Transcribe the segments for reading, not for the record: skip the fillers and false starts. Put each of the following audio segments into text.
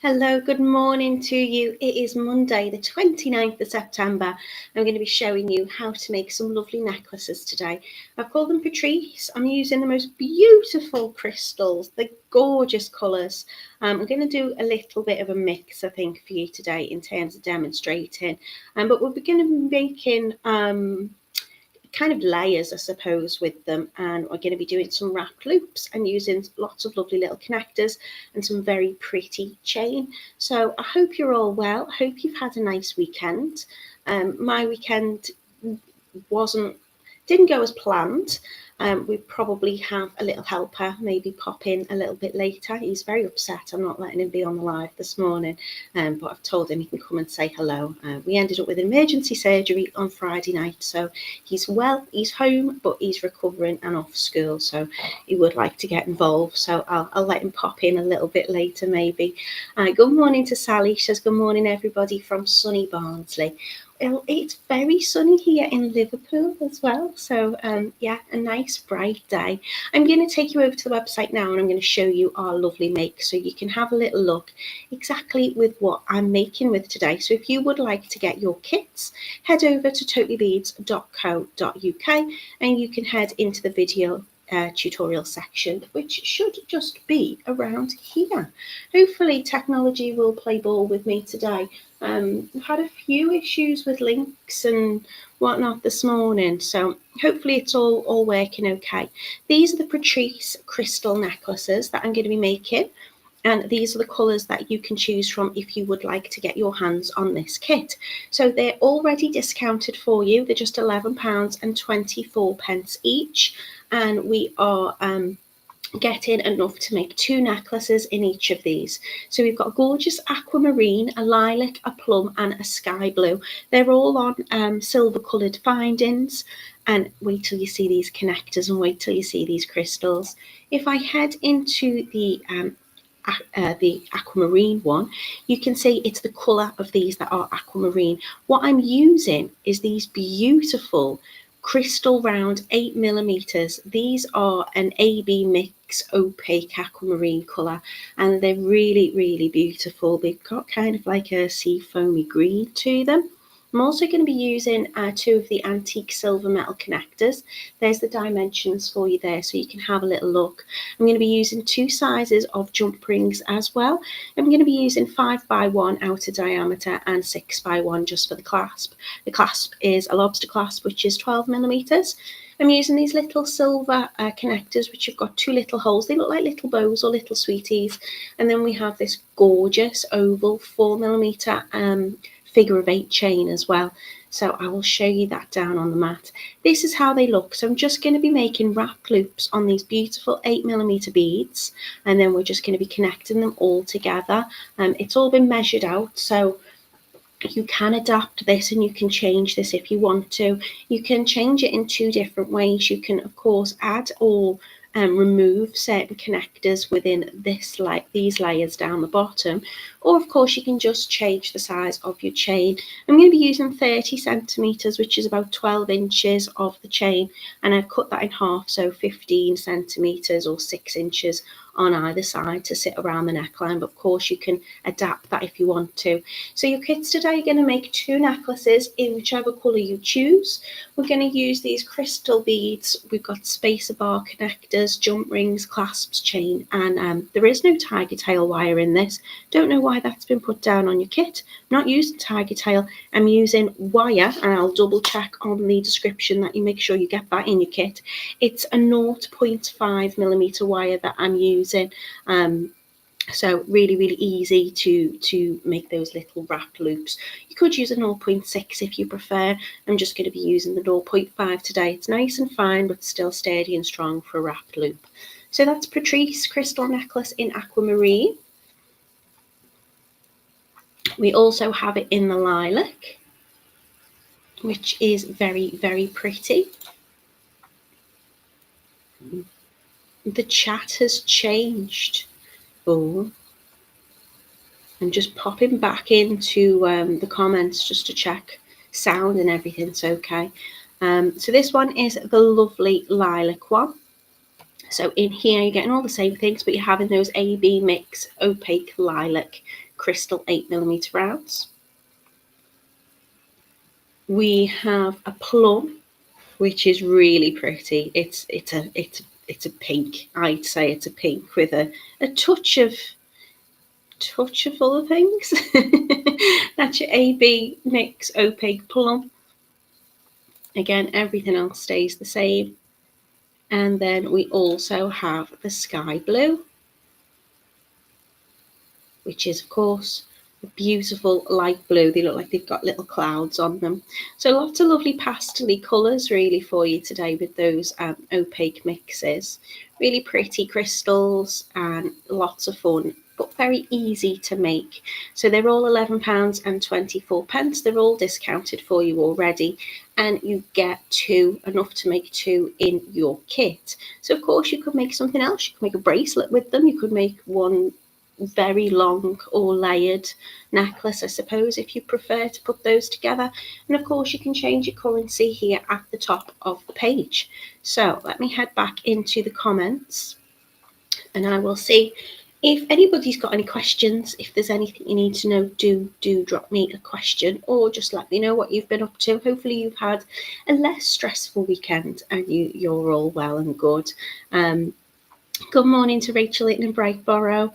Hello, good morning to you. It is Monday, the 29th of September. I'm going to be showing you how to make some lovely necklaces today. I've called them Patrice. I'm using the most beautiful crystals, the gorgeous colours. I'm going to do a little bit of a mix, I think, for you today in terms of demonstrating. But we're going to be making kind of layers, I suppose, with them, and we're going to be doing some wrapped loops and using lots of lovely little connectors and some very pretty chain. So I hope you're all well. I hope you've had a nice weekend. My weekend didn't go as planned. We probably have a little helper maybe pop in a little bit later. He's very upset I'm not letting him be on the live this morning, but I've told him he can come and say hello. We ended up with emergency surgery on Friday night, so he's well, he's home, but he's recovering and off school, so he would like to get involved, so I'll let him pop in a little bit later maybe. Good morning to Sally. She says good morning everybody from sunny Barnsley. It's very sunny here in Liverpool as well, so yeah, a nice bright day. I'm going to take you over to the website now and I'm going to show you our lovely make so you can have a little look exactly with what I'm making with today. So if you would like to get your kits, head over to totallybeads.co.uk and you can head into the video tutorial section, which should just be around here. Hopefully technology will play ball with me today. I've had a few issues with links and whatnot this morning, so hopefully it's all working okay. These are the Patrice crystal necklaces that I'm going to be making, and these are the colours that you can choose from if you would like to get your hands on this kit. So they're already discounted for you. They're just £11.24 each, and we are getting enough to make 2 necklaces in each of these. So we've got a gorgeous aquamarine, a lilac, a plum and a sky blue. They're all on silver coloured bindings, and wait till you see these connectors and wait till you see these crystals. If I head into the aquamarine one, you can see it's the colour of these that are aquamarine. What I'm using is these beautiful crystal round 8mm. These are an AB mix opaque aquamarine colour, and they're really beautiful. They've got kind of like a sea foamy green to them. I'm also going to be using 2 of the antique silver metal connectors. There's the dimensions for you there so you can have a little look. I'm going to be using 2 sizes of jump rings as well. I'm going to be using 5x1 outer diameter and 6x1 just for the clasp. The clasp is a lobster clasp, which is 12mm. I'm using these little silver connectors, which have got 2 little holes. They look like little bows or little sweeties. And then we have this gorgeous oval 4mm figure of 8 chain as well. So I will show you that down on the mat. This is how they look. So I'm just going to be making wrapped loops on these beautiful 8mm beads, and then we're just going to be connecting them all together. It's all been measured out, so you can adapt this and you can change this if you want to. You can change it in 2 different ways. You can of course add or remove certain connectors within these layers down the bottom, or of course you can just change the size of your chain. I'm going to be using 30cm, which is about 12 inches of the chain, and I've cut that in half, so 15cm or 6 inches on either side to sit around the neckline, but of course you can adapt that if you want to. So your kits today are going to make 2 necklaces in whichever colour you choose. We're going to use these crystal beads. We've got spacer bar connectors, jump rings, clasps, chain, and there is no tiger tail wire in this. Don't know why that's been put down on your kit. I'm not using tiger tail, I'm using wire, and I'll double check on the description that you make sure you get that in your kit. It's a 0.5mm wire that I'm using. So really easy to make those little wrapped loops. You could use a 0.6 if you prefer. I'm just going to be using the 0.5 today. It's nice and fine but still sturdy and strong for a wrapped loop. So that's Patrice crystal necklace in aquamarine. We also have it in the lilac, which is very pretty. The chat has changed. Oh, I'm just popping back into the comments just to check sound and everything's okay. So this one is the lovely lilac one. So in here, you're getting all the same things, but you're having those AB Mix Opaque Lilac Crystal 8mm rounds. We have a plum, which is really pretty. It's a pink. I'd say it's a pink with a touch of other things. That's your AB Mix Opaque Plum. Again, everything else stays the same. And then we also have the Sky Blue, which is, of course, a beautiful light blue. They look like they've got little clouds on them. So lots of lovely pastel-y colours really for you today with those opaque mixes. Really pretty crystals and lots of fun, but very easy to make. So they're all £11.24. They're all discounted for you already, and you get enough to make two in your kit. So of course you could make something else. You could make a bracelet with them. You could make one very long or layered necklace, I suppose, if you prefer to put those together. And of course you can change your currency here at the top of the page. So let me head back into the comments and I will see if anybody's got any questions. If there's anything you need to know, do drop me a question, or just let me know what you've been up to. Hopefully you've had a less stressful weekend and you're all well and good. Good morning to Rachel in Brightborough.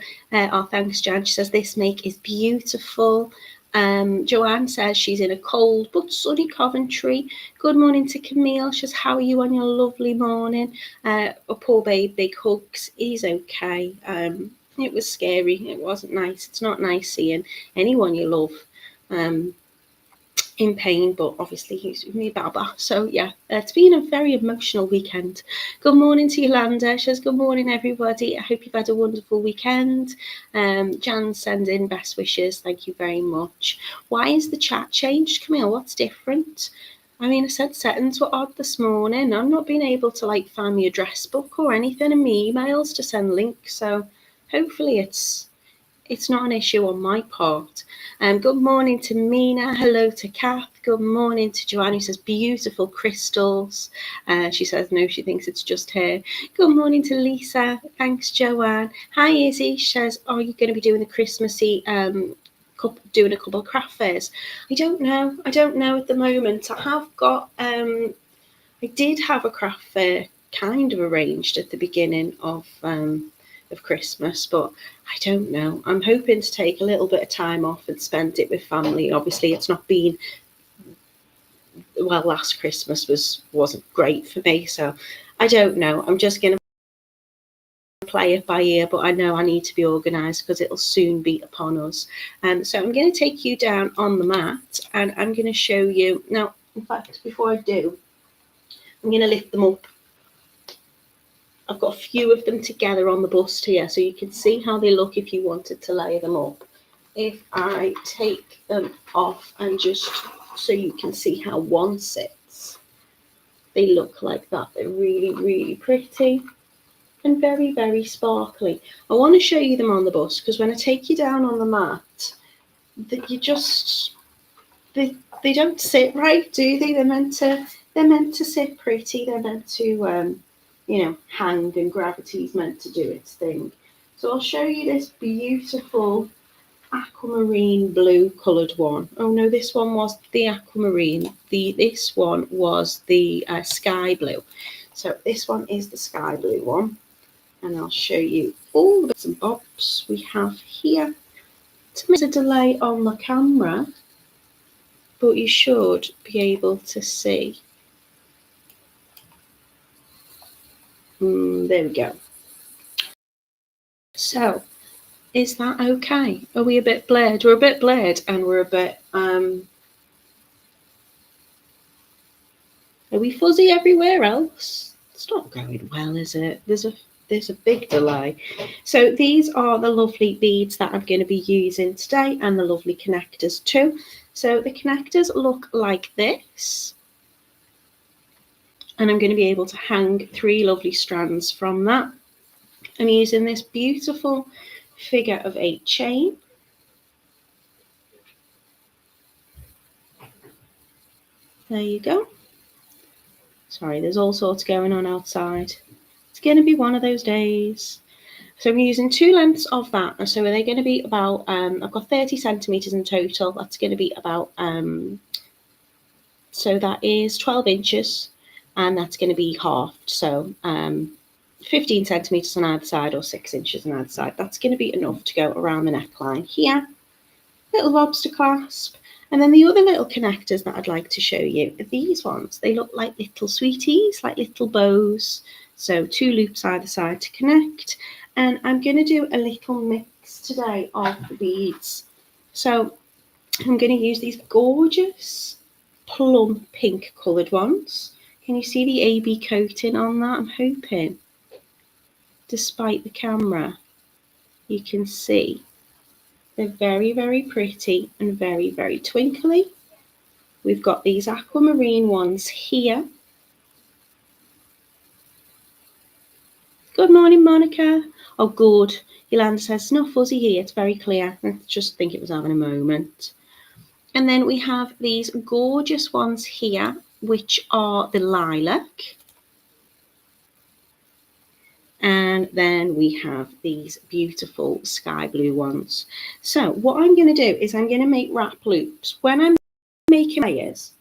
Thanks, Jan. She says this make is beautiful. Joanne says she's in a cold but sunny Coventry. Good morning to Camille. She says, how are you on your lovely morning? Poor babe, big hugs. He's okay. It was scary. It wasn't nice. It's not nice seeing anyone you love in pain, but obviously he's with me Baba. So yeah, it's been a very emotional weekend. Good morning to Yolanda. She says, good morning everybody. I hope you've had a wonderful weekend. Jan sends in best wishes. Thank you very much. Why is the chat changed, Camille? What's different? I mean, I said settings were odd this morning. I'm not being able to find my address book or anything in my emails to send links. So hopefully it's not an issue on my part. Good morning to Mina. Hello to Kath. Good morning to Joanne, who says beautiful crystals. She says no, she thinks it's just her. Good morning to Lisa. Thanks, Joanne. Hi, Izzy. She says, are you going to be doing the Christmassy doing a couple of craft fairs? I don't know at the moment. I did have a craft fair kind of arranged at the beginning of Christmas, but I don't know. I'm hoping to take a little bit of time off and spend it with family. Obviously, it's not been well. Last Christmas wasn't great for me, so I don't know. I'm just going to play it by ear, but I know I need to be organised because it'll soon be upon us. So I'm going to take you down on the mat, and I'm going to show you now. In fact, before I do, I'm going to lift them up. I've got a few of them together on the bust here, so you can see how they look if you wanted to layer them up. If I take them off and just so you can see how one sits, they look like that. They're really, really pretty and very, very sparkly. I want to show you them on the bust because when I take you down on the mat, they don't sit right, do they? They're meant to sit pretty. They're meant to hang, and gravity's meant to do its thing. So I'll show you this beautiful aquamarine blue coloured one. Oh no, this one was the aquamarine. This one was the sky blue. So this one is the sky blue one, and I'll show you all the bits and bobs we have here. There's a delay on the camera, but you should be able to see. There we go. So, is that okay? Are we a bit blurred? We're a bit blurred, and we're a bit. Are we fuzzy everywhere else? It's not going well, is it? There's a big delay. So these are the lovely beads that I'm going to be using today, and the lovely connectors too. So the connectors look like this, and I'm going to be able to hang 3 lovely strands from that. I'm using this beautiful figure of 8 chain. There you go. Sorry, there's all sorts going on outside. going to be one of those days. So I'm using 2 lengths of that. And so they're going to be about, I've got 30 centimetres in total. That's going to be about, so that is 12 inches. And that's going to be halved. So 15 centimetres on either side or 6 inches on either side. That's going to be enough to go around the neckline here. Little lobster clasp. And then the other little connectors that I'd like to show you are these ones. They look like little sweeties, like little bows. So 2 loops either side to connect. And I'm going to do a little mix today of the beads. So I'm going to use these gorgeous plum pink coloured ones. Can you see the AB coating on that? I'm hoping, despite the camera, you can see. They're very, very pretty and very, very twinkly. We've got these aquamarine ones here. Good morning, Monica. Oh, good. Yolanda says, it's not fuzzy here. It's very clear. I just think it was having a moment. And then we have these gorgeous ones here, which are the lilac. And then we have these beautiful sky blue ones. So what I'm going to do is I'm going to make wrap loops. When I'm making layers,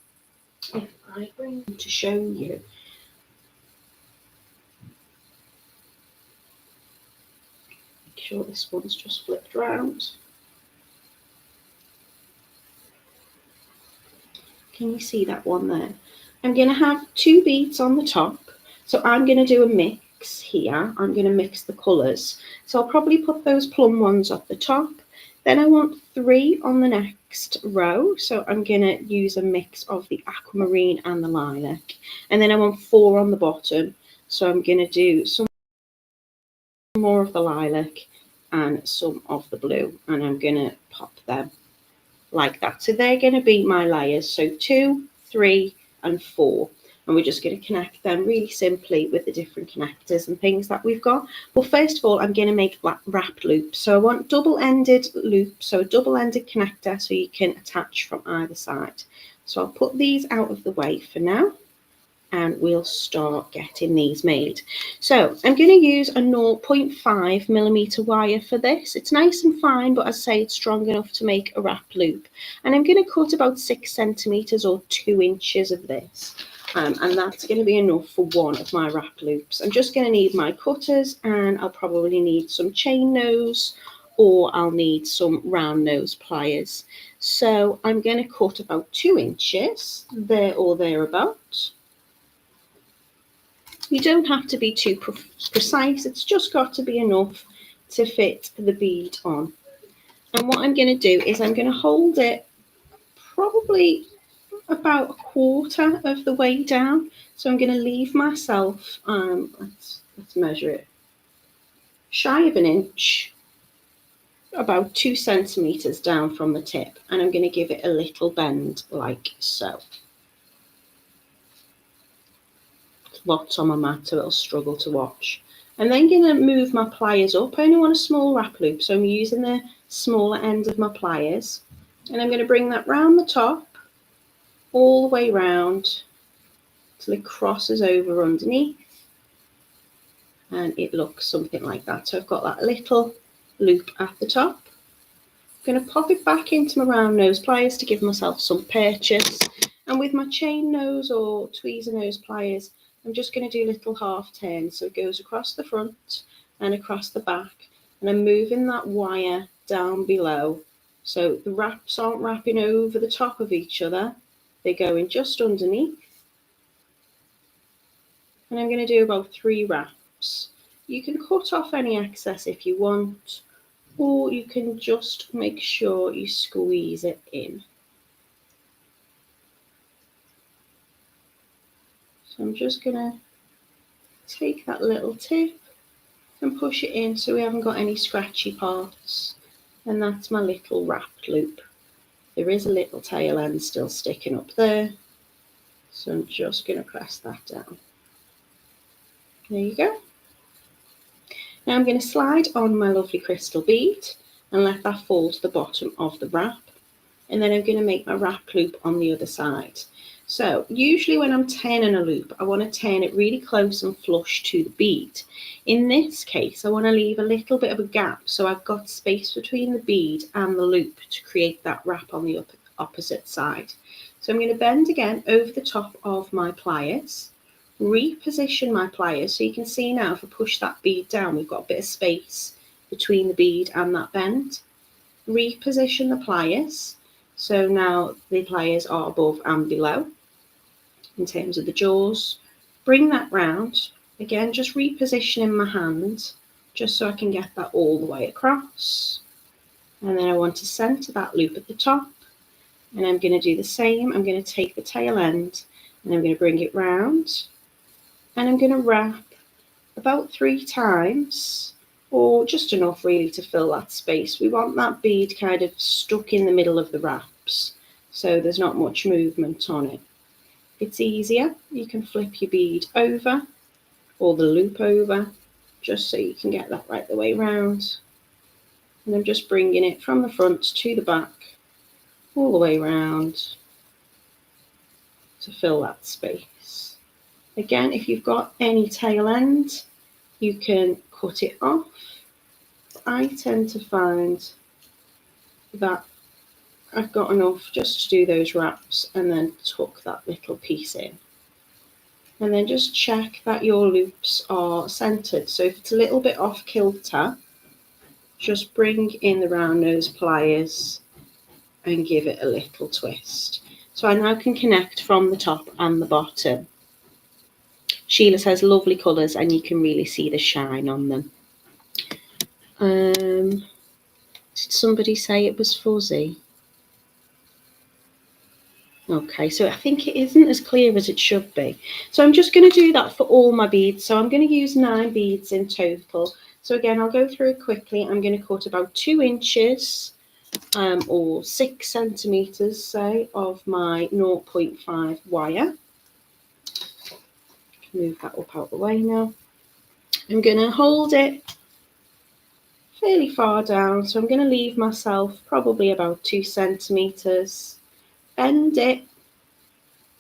if I bring them to show you, make sure this one's just flipped around. Can you see that one there? I'm going to have 2 beads on the top. So I'm going to do a mix here. I'm going to mix the colours. So I'll probably put those plum ones at the top. Then I want 3 on the next row. So I'm going to use a mix of the aquamarine and the lilac. And then I want 4 on the bottom. So I'm going to do some more of the lilac and some of the blue. And I'm going to pop them like that. So they're going to be my layers. So 2, 3, and 4. And we're just going to connect them really simply with the different connectors and things that we've got. Well, first of all, I'm going to make wrapped loops. So I want double-ended loops, so a double-ended connector so you can attach from either side. So I'll put these out of the way for now, and we'll start getting these made. So I'm going to use a 0.5 millimeter wire for this. It's nice and fine, but as I say, it's strong enough to make a wrap loop. And I'm going to cut about 6 centimeters or 2 inches of this. And that's going to be enough for one of my wrap loops. I'm just going to need my cutters, and I'll probably need some chain nose, or I'll need some round nose pliers. So I'm going to cut about 2 inches there or thereabouts. You don't have to be too precise. It's just got to be enough to fit the bead on. And what I'm going to do is I'm going to hold it probably about 1/4 of the way down. So I'm going to leave myself, let's measure it, shy of 1 inch, about 2 centimeters down from the tip. And I'm going to give it a little bend like so. Lots on my mat, so it'll struggle to watch. I'm then going to move my pliers up. I only want a small wrap loop, so I'm using the smaller end of my pliers. And I'm going to bring that round the top, all the way round, till it crosses over underneath. And it looks something like that. So I've got that little loop at the top. I'm going to pop it back into my round nose pliers to give myself some purchase. And with my chain nose or tweezer nose pliers, I'm just going to do little half turns. So it goes across the front and across the back. And I'm moving that wire down below. So the wraps aren't wrapping over the top of each other. They're going just underneath. And I'm going to do about 3 wraps. You can cut off any excess if you want, or you can just make sure you squeeze it in. So I'm just going to take that little tip and push it in so we haven't got any scratchy parts. And that's my little wrapped loop. There is a little tail end still sticking up there. So I'm just going to press that down. There you go. Now I'm going to slide on my lovely crystal bead and let that fall to the bottom of the wrap. And then I'm going to make my wrap loop on the other side. So usually when I'm turning a loop, I want to turn it really close and flush to the bead. In this case, I want to leave a little bit of a gap so I've got space between the bead and the loop to create that wrap on the opposite side. So I'm going to bend again over the top of my pliers, reposition my pliers. So you can see now if I push that bead down, we've got a bit of space between the bead and that bend. Reposition the pliers. So now the pliers are above and below in terms of the jaws. Bring that round. Again, just repositioning my hand just so I can get that all the way across. And then I want to center that loop at the top. And I'm going to do the same. I'm going to take the tail end and I'm going to bring it round. And I'm going to wrap about 3 times, or just enough really to fill that space. We want that bead kind of stuck in the middle of the wraps, so there's not much movement on it. It's easier, you can flip your bead over or the loop over just so you can get that right the way round. And I'm just bringing it from the front to the back all the way round to fill that space. Again, if you've got any tail end, you can cut it off. I tend to find that I've got enough just to do those wraps and then tuck that little piece in. And then just check that your loops are centered. So if it's a little bit off kilter, just bring in the round nose pliers and give it a little twist. So I now can connect from the top and the bottom. Sheila says lovely colours and you can really see the shine on them. Did somebody say it was fuzzy? Okay, so I think it isn't as clear as it should be. So I'm just going to do that for all my beads. So I'm going to use 9 beads in total. So again, I'll go through it quickly. I'm going to cut about 2 inches or 6 centimetres, say, of my 0.5 wire. Move that up out the way now. I'm going to hold it fairly far down. So I'm going to leave myself probably about 2 centimetres. Bend it.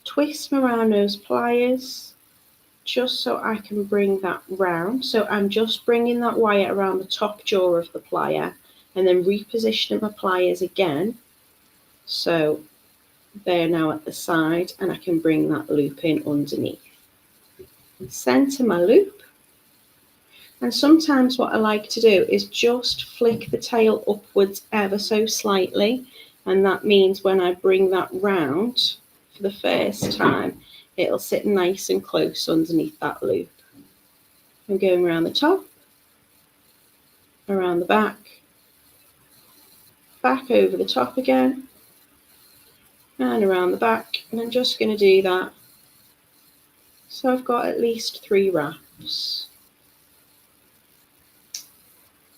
Twist my round nose pliers just so I can bring that round. So I'm just bringing that wire around the top jaw of the plier and then repositioning my pliers again. So they're now at the side and I can bring that loop in underneath. Center my loop. And sometimes what I like to do is just flick the tail upwards ever so slightly. And that means when I bring that round for the first time, it'll sit nice and close underneath that loop. I'm going around the top, around the back, back over the top again, and around the back. And I'm just going to do that. So I've got at least 3 wraps.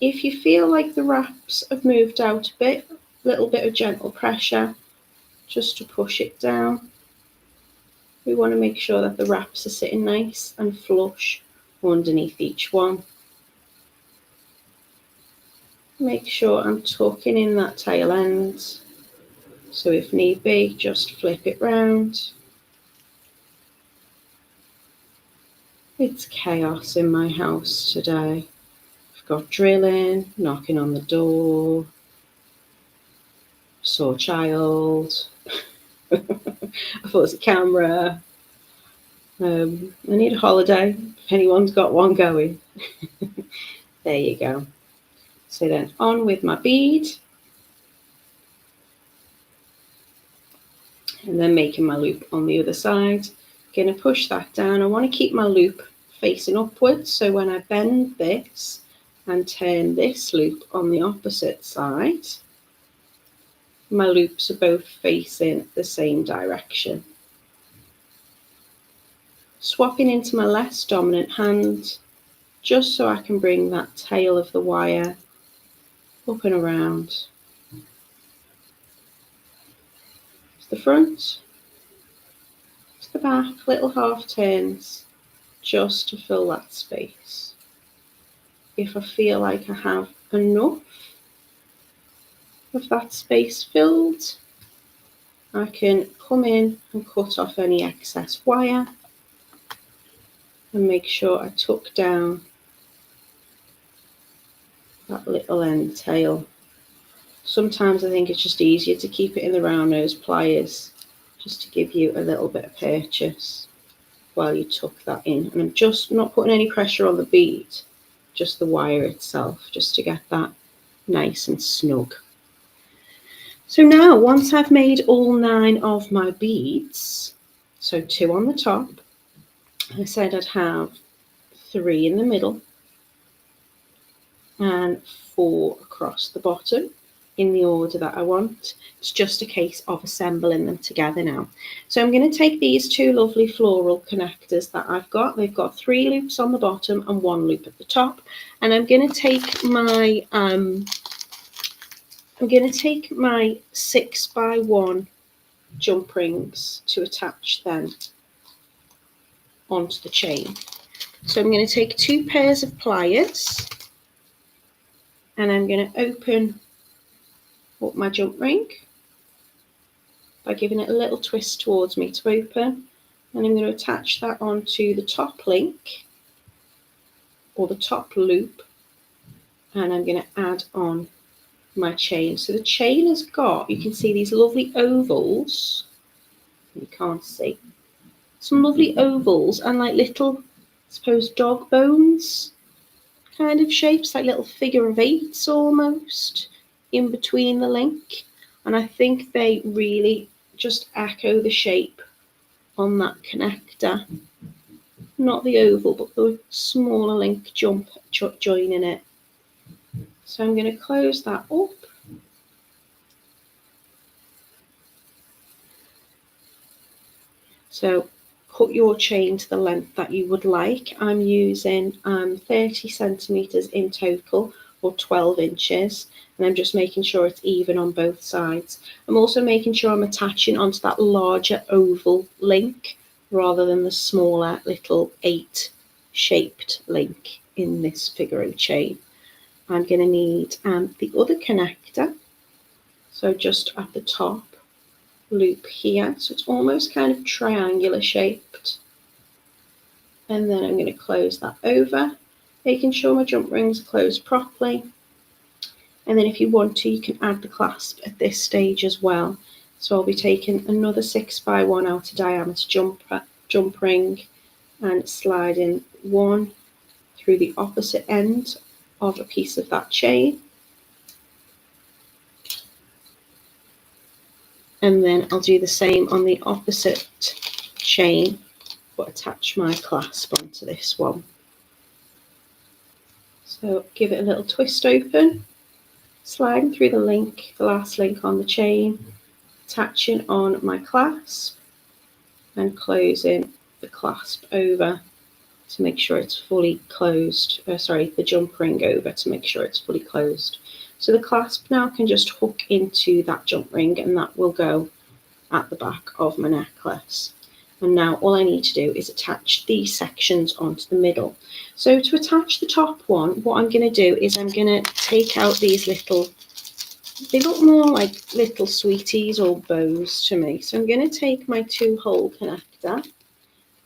If you feel like the wraps have moved out a bit, a little bit of gentle pressure just to push it down. We want to make sure that the wraps are sitting nice and flush underneath each one. Make sure I'm tucking in that tail end. So if need be, just flip it round. It's chaos in my house today. I've got drilling, knocking on the door, saw a child. I thought it was a camera. I need a holiday. If anyone's got one going. There you go. So then on with my bead. And then making my loop on the other side. Going to push that down. I want to keep my loop facing upwards. So when I bend this and turn this loop on the opposite side, my loops are both facing the same direction. Swapping into my less dominant hand, just so I can bring that tail of the wire up and around to the front, to the back, little half turns, just to fill that space. If I feel like I have enough of that space filled, I can come in and cut off any excess wire and make sure I tuck down that little end tail. Sometimes I think it's just easier to keep it in the round nose pliers just to give you a little bit of purchase while you tuck that in. And I'm just not putting any pressure on the bead, just the wire itself, just to get that nice and snug. So now, once I've made all 9 of my beads, so 2 on the top, I said I'd have 3 in the middle and 4 across the bottom in the order that I want. It's just a case of assembling them together now. So I'm going to take these 2 lovely floral connectors that I've got. They've got 3 loops on the bottom and 1 loop at the top, and I'm going to take my 6x1 jump rings to attach them onto the chain. So I'm going to take 2 pairs of pliers and I'm going to open up my jump ring by giving it a little twist towards me to open, and I'm going to attach that onto the top link or the top loop, and I'm going to add on my chain. So the chain has got, you can see these lovely ovals, you can't see, some lovely ovals and like little, I suppose, dog bones kind of shapes, like little figure of 8s almost in between the link, and I think they really just echo the shape on that connector, not the oval but the smaller link joining it. So I'm going to close that up. So cut your chain to the length that you would like. I'm using 30 centimeters in total, or 12 inches, and I'm just making sure it's even on both sides. I'm also making sure I'm attaching onto that larger oval link rather than the smaller little 8 shaped link in this figure 8 chain. I'm going to need the other connector, so just at the top loop here, so it's almost kind of triangular shaped, and then I'm going to close that over, making sure my jump rings are closed properly. And then if you want to, you can add the clasp at this stage as well. So I'll be taking another 6x1 outer diameter jump ring and sliding 1 through the opposite end of a piece of that chain, and then I'll do the same on the opposite chain but attach my clasp onto this one. So give it a little twist open, sliding through the link, the last link on the chain, attaching on my clasp and closing the clasp over to make sure it's fully closed, the jump ring over to make sure it's fully closed. So the clasp now can just hook into that jump ring, and that will go at the back of my necklace. And now all I need to do is attach these sections onto the middle. So to attach the top one, what I'm going to do is I'm going to take out these little, they look more like little sweeties or bows to me. So I'm going to take my 2-hole connector,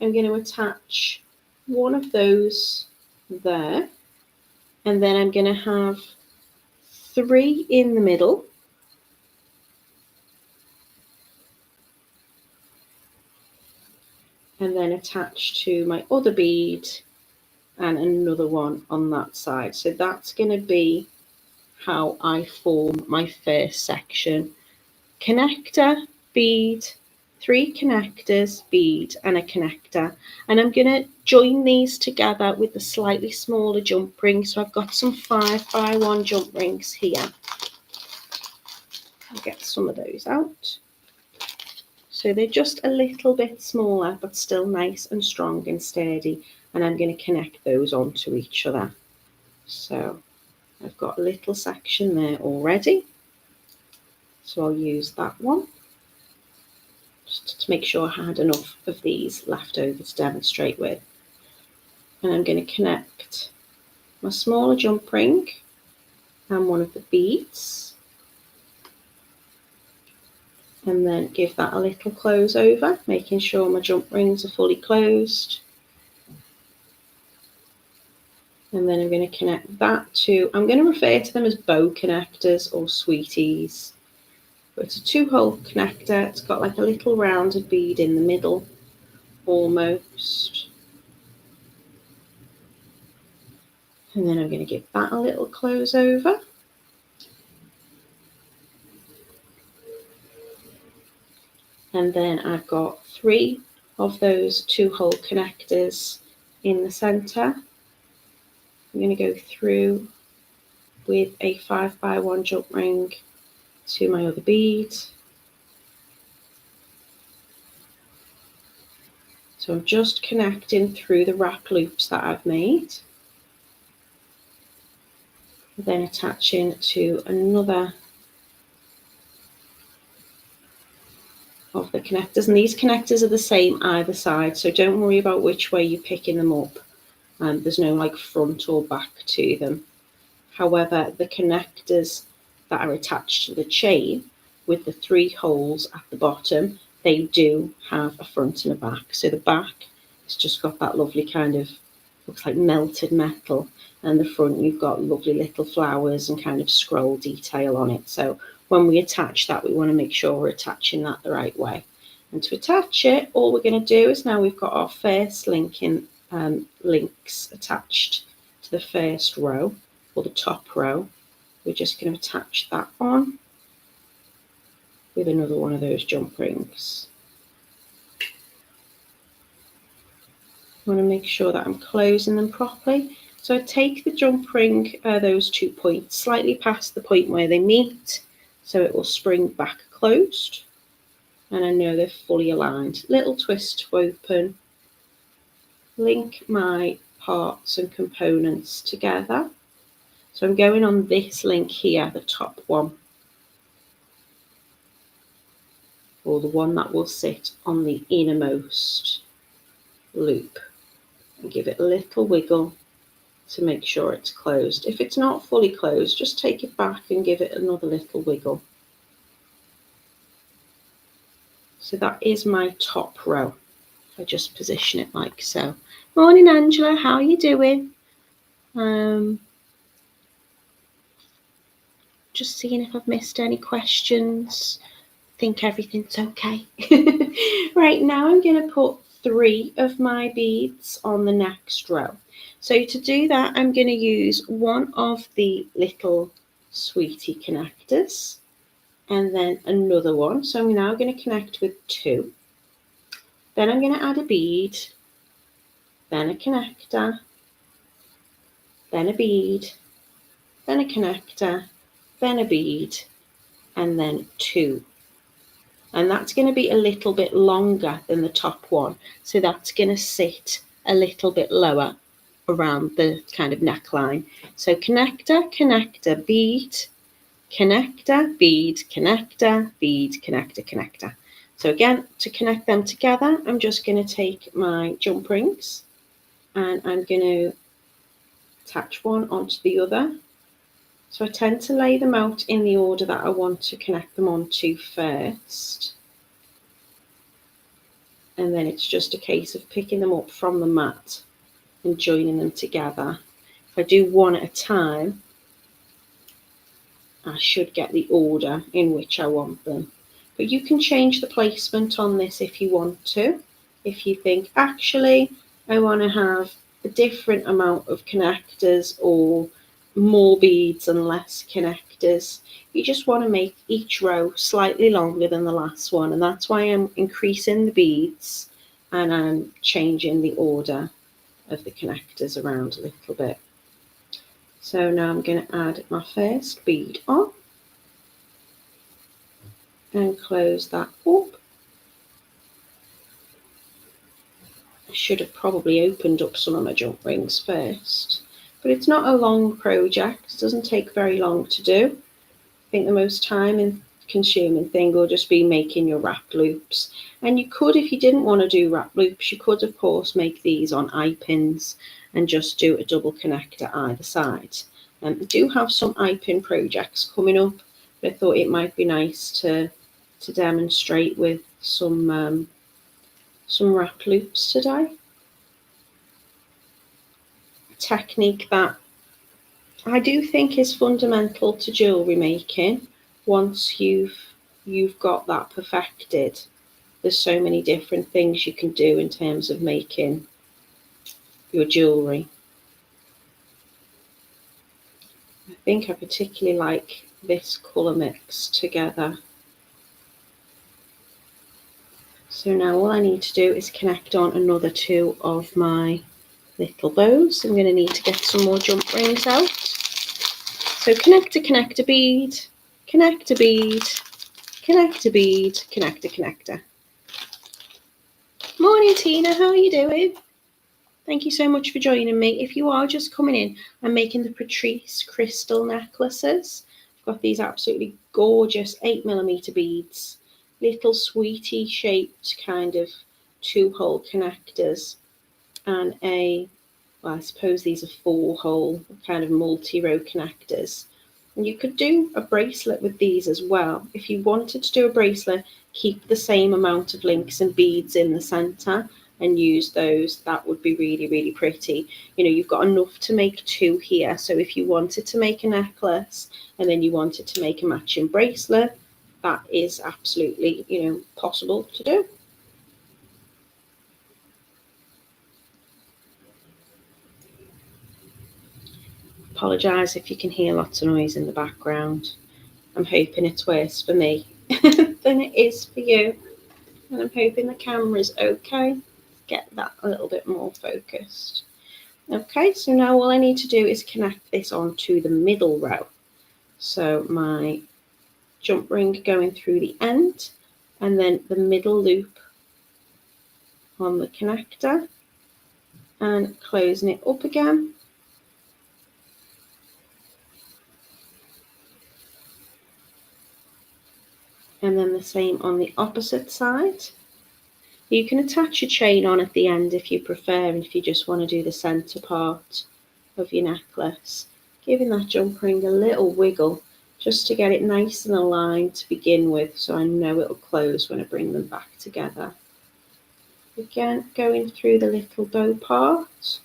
I'm going to attach one of those there, and then I'm going to have 3 in the middle, and then attach to my other bead and another one on that side. So that's going to be how I form my first section. Connector, bead, 3 connectors, bead and a connector, and I'm going to join these together with the slightly smaller jump ring. So I've got some 5x1 jump rings here. I'll get some of those out. So they're just a little bit smaller but still nice and strong and sturdy, and I'm going to connect those onto each other. So I've got a little section there already, so I'll use that one just to make sure I had enough of these left over to demonstrate with. And I'm going to connect my smaller jump ring and one of the beads and then give that a little close over, making sure my jump rings are fully closed. And then I'm going to connect that to, I'm going to refer to them as bow connectors or sweeties. But it's a 2-hole connector. It's got like a little rounded bead in the middle, almost. And then I'm going to give that a little close over. And then I've got 3 of those 2-hole connectors in the center. I'm going to go through with a 5x1 jump ring to my other bead. So I'm just connecting through the wrap loops that I've made. Then attaching to another of the connectors, and these connectors are the same either side, so don't worry about which way you're picking them up. There's no like front or back to them. However, the connectors that are attached to the chain with the 3 holes at the bottom, they do have a front and a back. So the back has just got that lovely kind of, looks like melted metal, and the front you've got lovely little flowers and kind of scroll detail on it. So when we attach that, we want to make sure we're attaching that the right way. And to attach it, all we're going to do is, now we've got our first links attached to the first row, or the top row, we're just going to attach that on with another one of those jump rings. I want to make sure that I'm closing them properly. So I take the jump ring, those 2 points, slightly past the point where they meet, so it will spring back closed, and I know they're fully aligned. Little twist to open, link my parts and components together. So I'm going on this link here, the top one, or the one that will sit on the innermost loop, and give it a little wiggle to make sure it's closed. If it's not fully closed, just take it back and give it another little wiggle. So that is my top row. I just position it like so. Morning, Angela, how are you doing? Just seeing if I've missed any questions. Think everything's okay. Right, now I'm going to put 3 of my beads on the next row. So to do that, I'm going to use one of the little sweetie connectors and then another one. So I'm now going to connect with 2. Then I'm going to add a bead, then a connector, then a bead, then a connector, then a bead, and then 2. And that's going to be a little bit longer than the top one. So that's going to sit a little bit lower around the kind of neckline. So connector, connector, bead, connector, bead, connector, bead, connector, connector. So again, to connect them together, I'm just going to take my jump rings and I'm going to attach one onto the other. So I tend to lay them out in the order that I want to connect them onto first. And then it's just a case of picking them up from the mat and joining them together. If I do one at a time, I should get the order in which I want them. But you can change the placement on this if you want to. If you think, actually, I want to have a different amount of connectors or more beads and less connectors. You just want to make each row slightly longer than the last one, and that's why I'm increasing the beads and I'm changing the order of the connectors around a little bit. So now I'm going to add my first bead on and close that up. I should have probably opened up some of my jump rings first, but it's not a long project. It doesn't take very long to do. I think the most time consuming thing will just be making your wrap loops. And you could, if you didn't want to do wrap loops, you could of course make these on eye pins and just do a double connector either side. I do have some eye pin projects coming up, but I thought it might be nice to to demonstrate with some wrap loops today. A technique that I do think is fundamental to jewellery making. Once you've got that perfected, there's so many different things you can do in terms of making your jewellery. I think I particularly like this colour mix together. So now all I need to do is connect on another 2 of my little bows. I'm going to need to get some more jump rings out. So connector, connector, bead, connector, bead, connector, bead, connector, connector. Morning, Tina, how are you doing? Thank you so much for joining me. If you are just coming in, I'm making the Patrice crystal necklaces. I've got these absolutely gorgeous 8mm beads, little sweetie shaped kind of 2-hole connectors, and well, I suppose these are 4-hole kind of multi-row connectors. And you could do a bracelet with these as well. If you wanted to do a bracelet, keep the same amount of links and beads in the center and use those. That would be really, really pretty. You know, you've got enough to make 2 here. So if you wanted to make a necklace and then you wanted to make a matching bracelet, that is absolutely, you know, possible to do. Apologise if you can hear lots of noise in the background. I'm hoping it's worse for me than it is for you. And I'm hoping the camera's okay. Get that a little bit more focused. Okay, so now all I need to do is connect this onto the middle row. So my jump ring going through the end, and then the middle loop on the connector, and closing it up again. And then the same on the opposite side. You can attach a chain on at the end if you prefer, and if you just want to do the center part of your necklace, giving that jump ring a little wiggle just to get it nice and aligned to begin with, so I know it'll close when I bring them back together. Again, going through the little bow part,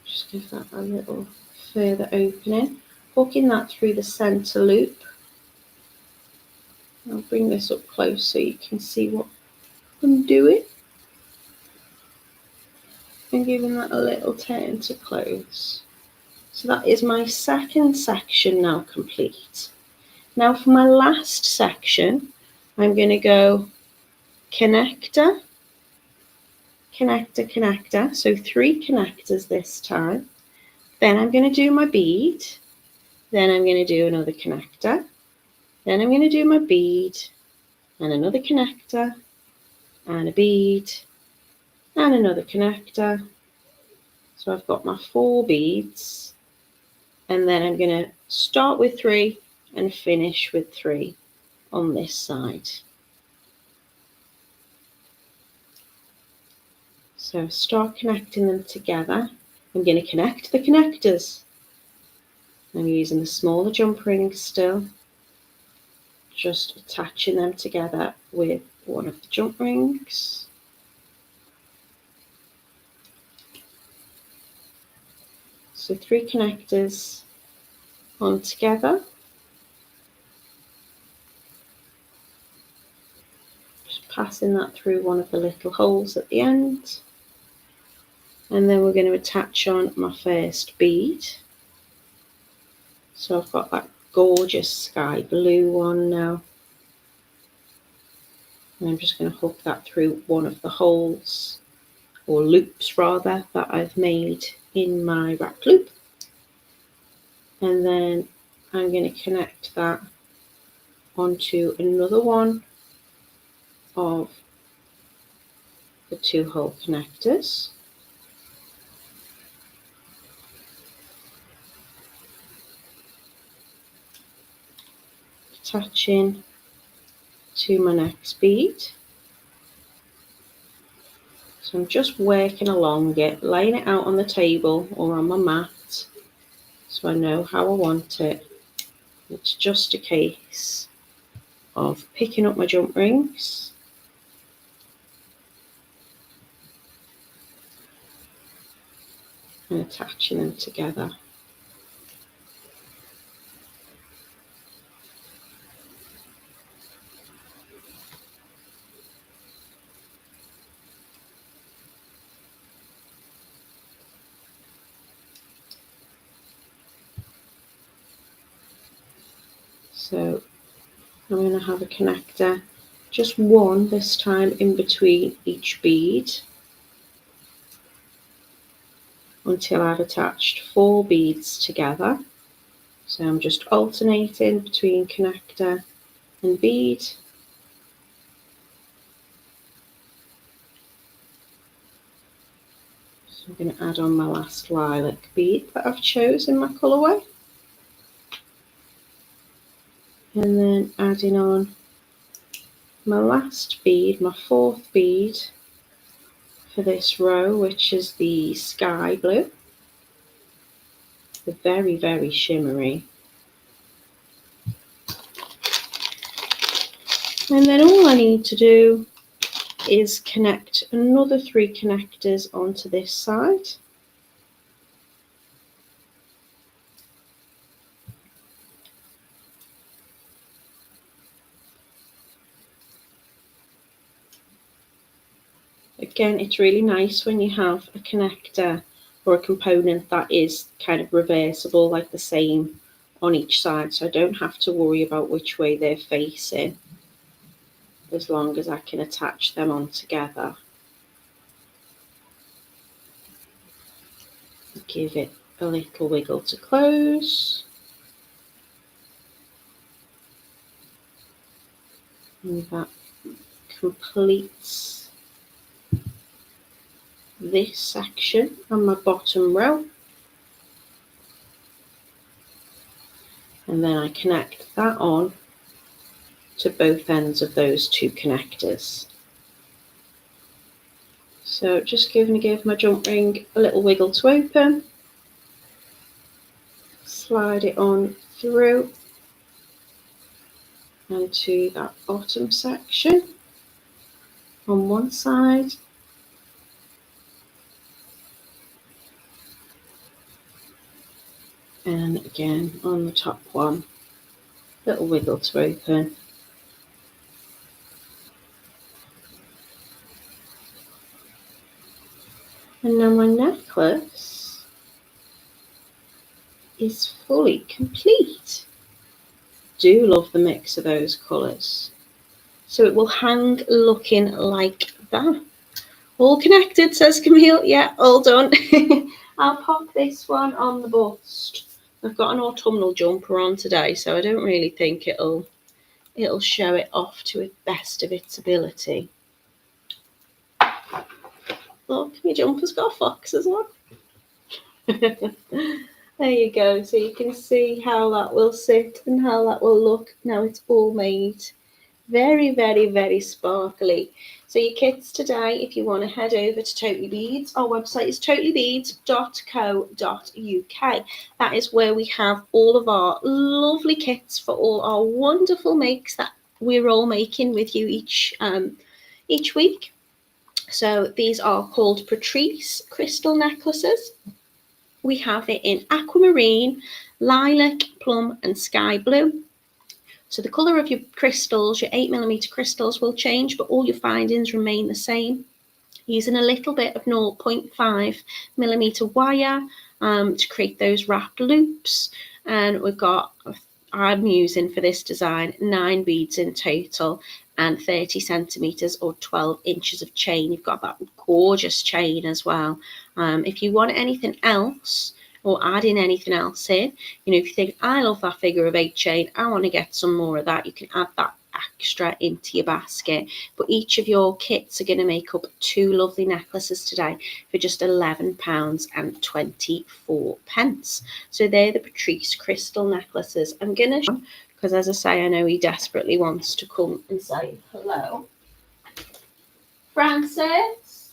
just give that a little further opening, hooking that through the center loop. I'll bring this up close so you can see what I'm doing, and giving that a little turn to close. So that is my second section now complete. Now for my last section, I'm going to go connector, connector, connector. So 3 connectors this time. Then I'm going to do my bead. Then I'm going to do another connector. Then I'm going to do my bead and another connector and a bead and another connector. So I've got my 4 beads, and then I'm going to start with 3 and finish with 3 on this side. So start connecting them together. I'm going to connect the connectors. I'm using the smaller jump rings still, just attaching them together with one of the jump rings. So 3 connectors on together. Just passing that through one of the little holes at the end. And then we're going to attach on my first bead. So I've got that gorgeous sky blue one now. And I'm just going to hook that through one of the holes, or loops rather, that I've made in my wrap loop. And then I'm going to connect that onto another one of the 2-hole connectors. Attaching to my next bead. So I'm just working along it, laying it out on the table or on my mat so I know how I want it. It's just a case of picking up my jump rings and attaching them together. So I'm going to have a connector, just one this time, in between each bead until I've attached 4 beads together. So I'm just alternating between connector and bead. So I'm going to add on my last lilac bead that I've chosen my colourway. And then adding on my last bead, my 4th bead for this row, which is the sky blue. The very, very shimmery. And then all I need to do is connect another 3 connectors onto this side. Again, it's really nice when you have a connector or a component that is kind of reversible, like the same on each side, so I don't have to worry about which way they're facing, as long as I can attach them on together. Give it a little wiggle to close. And that completes this section on my bottom row. And then I connect that on to both ends of those 2 connectors. So just give my jump ring a little wiggle to open. Slide it on through onto that bottom section on one side. And again on the top one, little wiggle to open. And now my necklace is fully complete. Do love the mix of those colours. So it will hang looking like that. All connected, says Camille. Yeah, all done. I'll pop this one on the bust. I've got an autumnal jumper on today, so I don't really think it'll show it off to the best of its ability. Look, my jumper's got a fox as well. There you go. So you can see how that will sit and how that will look. Now it's all made. Very, very, very sparkly. So your kits today, if you want to head over to Totally Beads, our website is totallybeads.co.uk. That is where we have all of our lovely kits for all our wonderful makes that we're all making with you each week. So these are called Patrice crystal necklaces. We have it in aquamarine, lilac, plum and sky blue. So the colour of your crystals, your 8mm crystals, will change, but all your findings remain the same. Using a little bit of 0.5mm wire to create those wrapped loops. And we've got, I'm using for this design, 9 beads in total and 30 centimetres or 12 inches of chain. You've got that gorgeous chain as well. If you want anything else, or adding anything else in, if you think, I love that figure of 8 chain, I want to get some more of that, you can add that extra into your basket. But each of your kits are going to make up 2 lovely necklaces today for just £11.24. So they're the Patrice crystal necklaces. I'm going to, because as I say, I know he desperately wants to come and say hello. Francis?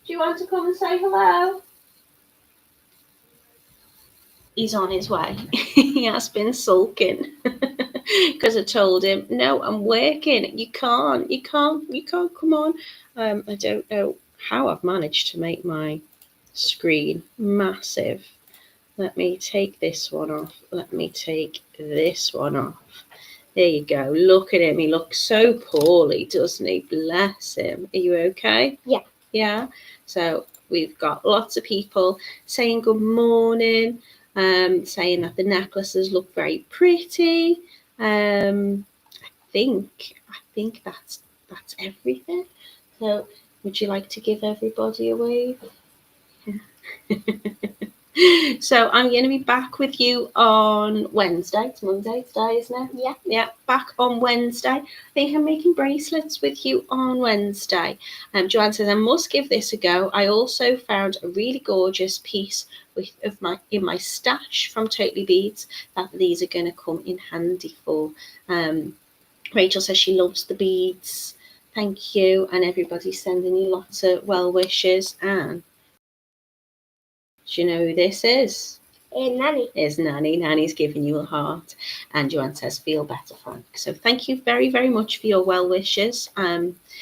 Do you want to come and say hello? He's on his way. He has been sulking because I told him, no, I'm working. You can't come on. I don't know how I've managed to make my screen massive. Let me take this one off. Let me take this one off. There you go. Look at him. He looks so poorly, doesn't he? Bless him. Are you okay? Yeah. Yeah. So we've got lots of people saying good morning, saying that the necklaces look very pretty. I think that's everything. So would you like to give everybody a wave? So I'm going to be back with you on Wednesday. It's Monday today, isn't it? Yeah. Yeah, back on Wednesday. I think I'm making bracelets with you on Wednesday. Joanne says I must give this a go. I also found a really gorgeous piece in my stash from Totally Beads that these are going to come in handy for. Rachel says she loves the beads. Thank you, and everybody's sending you lots of well wishes. And do you know who this is? Nanny. Is Nanny. Nanny's giving you a heart. And Joanne says, feel better, Frank. So thank you very, very much for your well wishes.